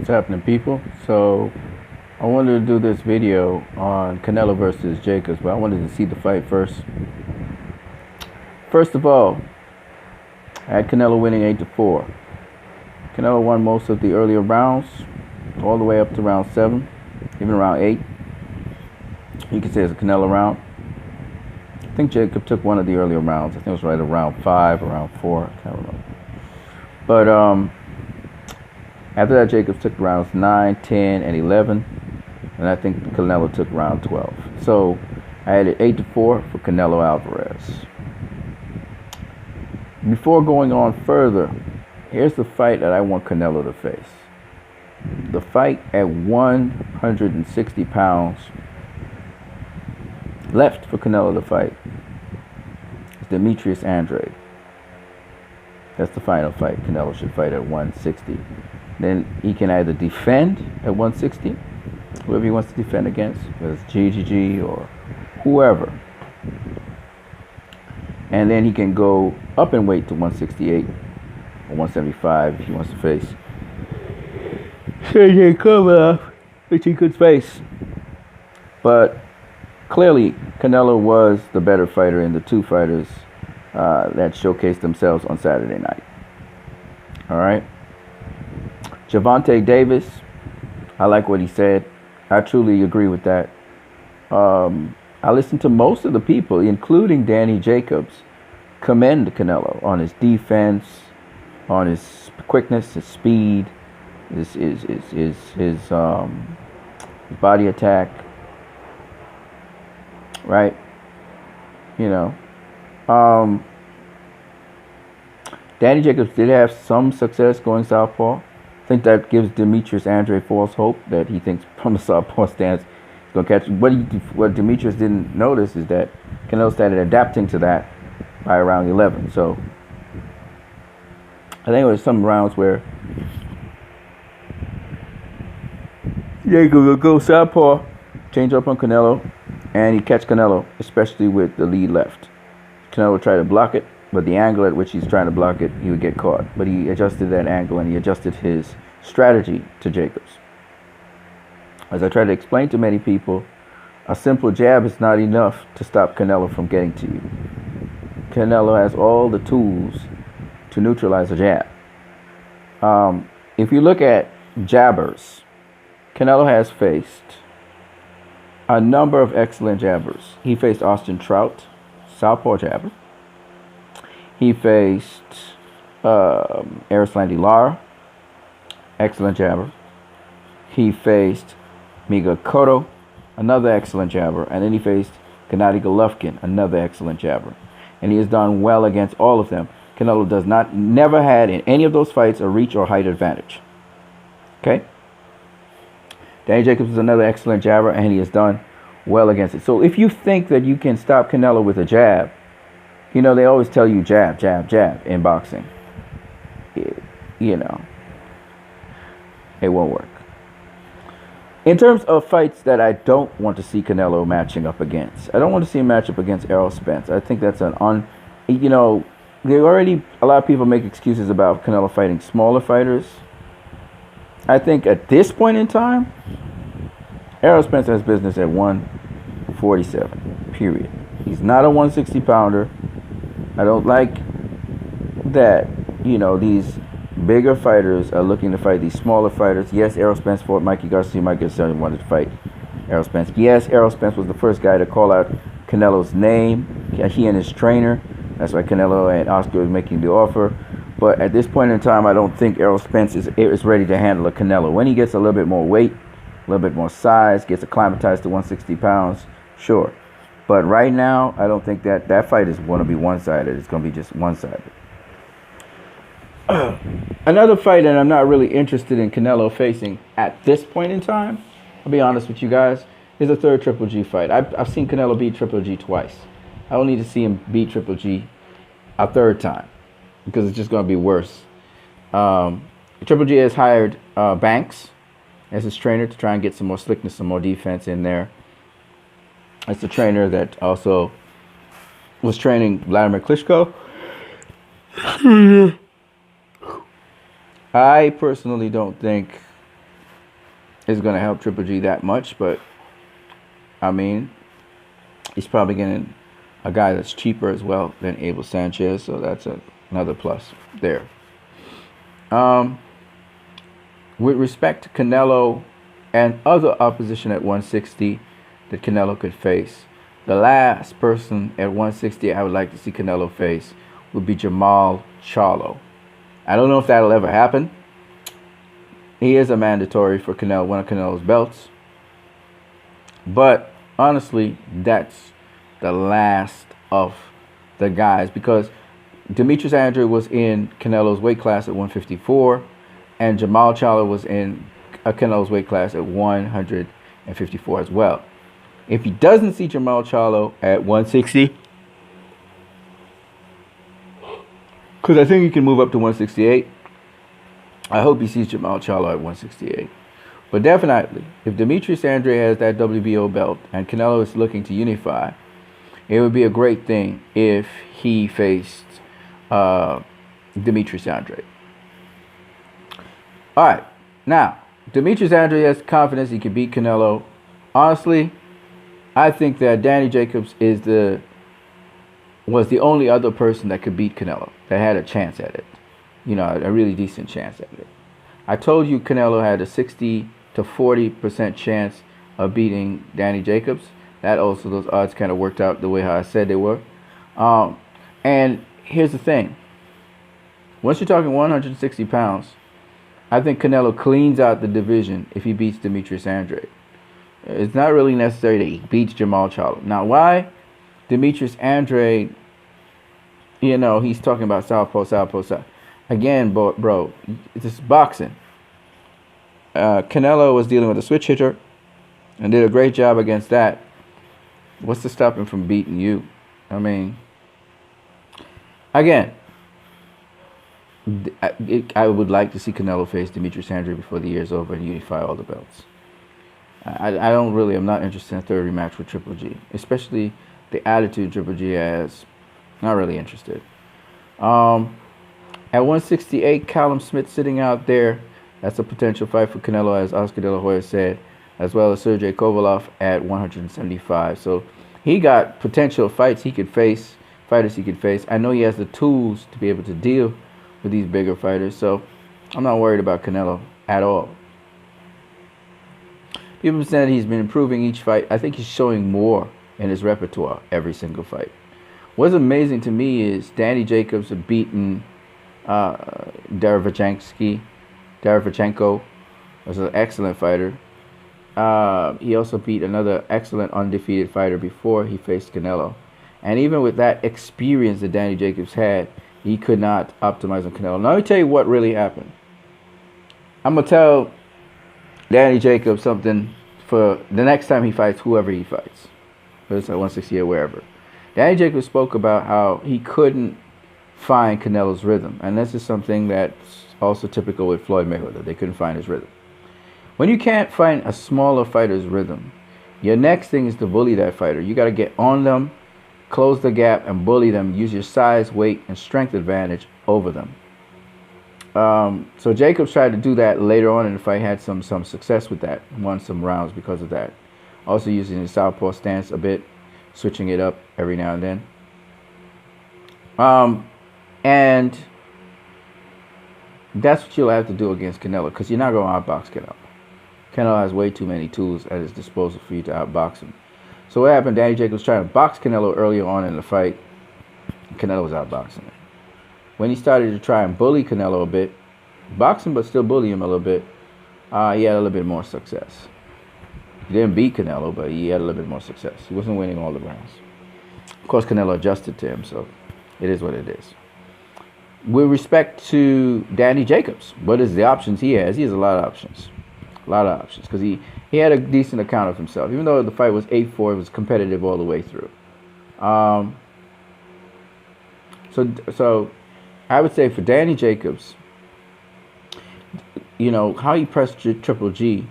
What's happening, people? So I wanted to do this video on Canelo versus Jacobs, but I wanted to see the fight first. First of all, I had Canelo winning 8-4. Canelo won most of the earlier rounds, all the way up to round 7, even round 8. You could say it's a Canelo round. I think Jacob took one of the earlier rounds. I think it was right around 5 or around 4. I can't remember. But after that, Jacobs took rounds 9, 10, and 11. And I think Canelo took round 12. So I had it 8-4 for Canelo Alvarez. Before going on further, here's the fight that I want Canelo to face. The fight at 160 pounds left for Canelo to fight is Demetrius Andrade. That's the final fight. Canelo should fight at 160. Then he can either defend at 160, whoever he wants to defend against, whether it's GGG or whoever. And then he can go up in weight to 168 or 175 if he wants to face CJ Kovalev, which he could face. But clearly, Canelo was the better fighter in the two fighters that showcased themselves on Saturday night. All right. Gervonta Davis, I like what he said. I truly agree with that. I listened to most of the people, including Danny Jacobs, commend Canelo on his defense, on his quickness, his speed, his body attack. Right? You know. Danny Jacobs did have some success going southpaw. I think that gives Demetrius Andrade false hope that he thinks from the southpaw stance he's going to catch. What Demetrius didn't notice is that Canelo started adapting to that by around 11. So I think there was some rounds where Jacob will go southpaw, change up on Canelo, and he catch Canelo, especially with the lead left. Canelo would try to block it, but the angle at which he's trying to block it, he would get caught. But he adjusted that angle and he adjusted his strategy to Jacobs. As I try to explain to many people, a simple jab is not enough to stop Canelo from getting to you. Canelo has all the tools to neutralize a jab. If you look at jabbers, Canelo has faced a number of excellent jabbers. He faced Austin Trout, southpaw jabber. He faced Erislandy Lara, excellent jabber. He faced Miga Cotto, another excellent jabber. And then he faced Gennady Golovkin, another excellent jabber. And he has done well against all of them. Canelo never had in any of those fights a reach or height advantage. Okay? Danny Jacobs is another excellent jabber, and he has done well against it. So if you think that you can stop Canelo with a jab, you know, they always tell you jab, jab, jab in boxing. You know, it won't work. In terms of fights that I don't want to see Canelo matching up against, I don't want to see him match up against Errol Spence. I think that's you know, a lot of people make excuses about Canelo fighting smaller fighters. I think at this point in time, Errol Spence has business at 147, period. He's not a 160 pounder. I don't like that, you know, these bigger fighters are looking to fight these smaller fighters. Yes, Errol Spence fought Mikey Garcia. Mikey Garcia wanted to fight Errol Spence. Yes, Errol Spence was the first guy to call out Canelo's name. He and his trainer. That's why Canelo and Oscar was making the offer. But at this point in time, I don't think Errol Spence is ready to handle a Canelo. When he gets a little bit more weight, a little bit more size, gets acclimatized to 160 pounds, sure. But right now, I don't think that fight is going to be one-sided. It's going to be just one-sided. Another fight that I'm not really interested in Canelo facing at this point in time, I'll be honest with you guys, is a third Triple G fight. I've seen Canelo beat Triple G twice. I don't need to see him beat Triple G a third time because it's just going to be worse. Triple G has hired Banks as his trainer to try and get some more slickness, some more defense in there. It's the trainer that also was training Vladimir Klitschko. I personally don't think is going to help Triple G that much, but I mean, he's probably getting a guy that's cheaper as well than Abel Sanchez, so that's another plus there. With respect to Canelo and other opposition at 160 that Canelo could face, the last person at 160 I would like to see Canelo face would be Jamal Charlo. I don't know if that'll ever happen. He is a mandatory for Canelo, one of Canelo's belts. But honestly, that's the last of the guys, because Demetrius Andrade was in Canelo's weight class at 154, and Jamal Charlo was in Canelo's weight class at 154 as well. If he doesn't see Jamal Charlo at 160, because I think he can move up to 168, I hope he sees Jamal Charlo at 168. But definitely, if Demetrius Andrade has that WBO belt and Canelo is looking to unify, it would be a great thing if he faced Demetrius Andrade. All right, now Demetrius Andrade has confidence he can beat Canelo. Honestly, I think that Danny Jacobs was the only other person that could beat Canelo, that had a chance at it. You know, a really decent chance at it. I told you Canelo had a 60 to 40% chance of beating Danny Jacobs. That also, those odds kind of worked out the way how I said they were. And here's the thing. Once you're talking 160 pounds, I think Canelo cleans out the division if he beats Demetrius Andrade. It's not really necessary that he beats Jamal Charlo. Now, why Demetrius Andrade, you know, he's talking about southpaw, southpaw, southpaw. Again, bro, it's boxing. Canelo was dealing with a switch hitter and did a great job against that. What's to stop him from beating you? I mean, again, I would like to see Canelo face Demetrius Andrade before the year's over and unify all the belts. I'm not interested in a third rematch with Triple G, especially the attitude Triple G has. Not really interested. At 168, Callum Smith sitting out there. That's a potential fight for Canelo, as Oscar De La Hoya said, as well as Sergey Kovalev at 175. So he got potential fights he could face, fighters he could face. I know he has the tools to be able to deal with these bigger fighters, so I'm not worried about Canelo at all. People said he's been improving each fight. I think he's showing more in his repertoire every single fight. What's amazing to me is Danny Jacobs had beaten Derevchenko was an excellent fighter. He also beat another excellent undefeated fighter before he faced Canelo. And even with that experience that Danny Jacobs had, he could not optimize on Canelo. Now, let me tell you what really happened. I'm going to tell Danny Jacobs something for the next time he fights whoever he fights. Whether it's at 160 or wherever. Danny Jacobs spoke about how he couldn't find Canelo's rhythm. And this is something that's also typical with Floyd Mayweather. They couldn't find his rhythm. When you can't find a smaller fighter's rhythm, your next thing is to bully that fighter. You got to get on them, close the gap, and bully them. Use your size, weight, and strength advantage over them. So Jacobs tried to do that later on in the fight. Had some success with that. Won some rounds because of that. Also using his southpaw stance a bit, switching it up every now and then. And that's what you'll have to do against Canelo, because you're not going to outbox Canelo. Canelo has way too many tools at his disposal for you to outbox him. So what happened? Danny Jacobs tried to box Canelo earlier on in the fight. Canelo was outboxing him. When he started to try and bully Canelo a bit, box him but still bully him a little bit, he had a little bit more success. He didn't beat Canelo, but he had a little bit more success. He wasn't winning all the rounds. Of course, Canelo adjusted to him, so it is what it is. With respect to Danny Jacobs, what is the options he has? He has a lot of options. A lot of options, because he had a decent account of himself. Even though the fight was 8-4, it was competitive all the way through. So I would say for Danny Jacobs, you know, how he pressed Triple G,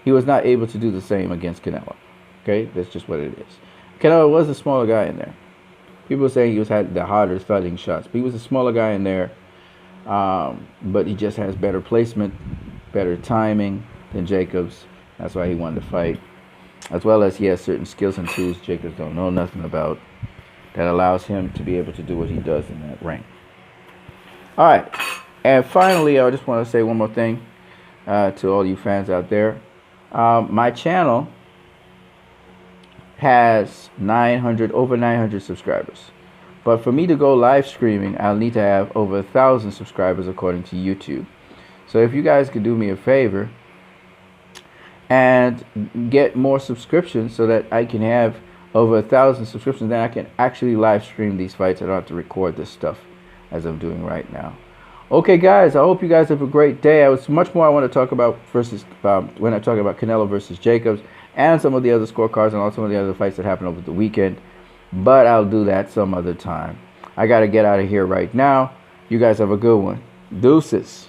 he was not able to do the same against Canelo. Okay, that's just what it is. Canelo was a smaller guy in there. People were saying he had the harder thudding shots, but he was a smaller guy in there. But he just has better placement, better timing than Jacobs. That's why he wanted to fight. As well as he has certain skills and tools Jacobs don't know nothing about that allows him to be able to do what he does in that ring. All right. And finally, I just want to say one more thing to all you fans out there. My channel has over 900 subscribers. But for me to go live streaming, I'll need to have over 1,000 subscribers according to YouTube. So if you guys could do me a favor and get more subscriptions so that I can have over 1,000 subscriptions, then I can actually live stream these fights. I don't have to record this stuff as I'm doing right now. Okay, guys, I hope you guys have a great day. I was much more I want to talk about when I talk about Canelo versus Jacobs and some of the other scorecards and all some of the other fights that happened over the weekend. But I'll do that some other time. I got to get out of here right now. You guys have a good one. Deuces.